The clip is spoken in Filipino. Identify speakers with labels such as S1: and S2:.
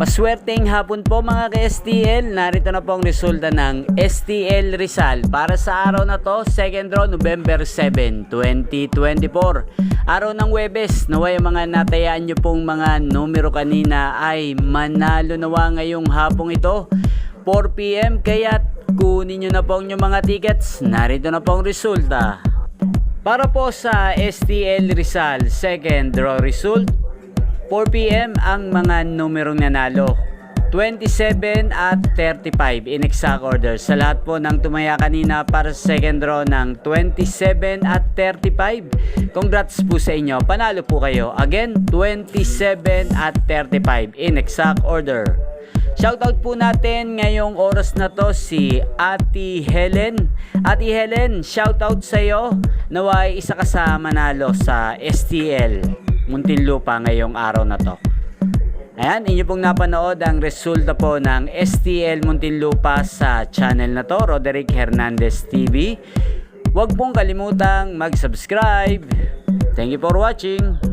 S1: Maswerteng hapon po mga ka-STL. Narito na po ang resulta ng STL Rizal para sa araw na to, second draw, November 7, 2024. Araw ng Huwebes, naway mga natayaan nyo pong mga numero kanina ay manalo nawa ngayong hapong ito, 4 PM. Kaya kunin nyo na po ang inyong mga tickets. Narito na po ang resulta. Para po sa STL Rizal, second draw result, 4 PM ang mga numerong nanalo, 27 at 35 in exact order. Sa lahat po ng tumaya kanina para sa second draw ng 27 at 35, congrats po sa inyo, panalo po kayo. Again, 27 at 35 in exact order. Shoutout po natin ngayong oras na to si Ate Helen. Ate Helen, shoutout sa iyo. Naway isa ka sa manalo sa STL Muntinlupa ngayong araw na to. Ayan, inyo pong napanood ang resulta po ng STL Muntinlupa sa channel na to, Roderick Hernandez TV. Huwag pong kalimutang mag-subscribe. Thank you for watching.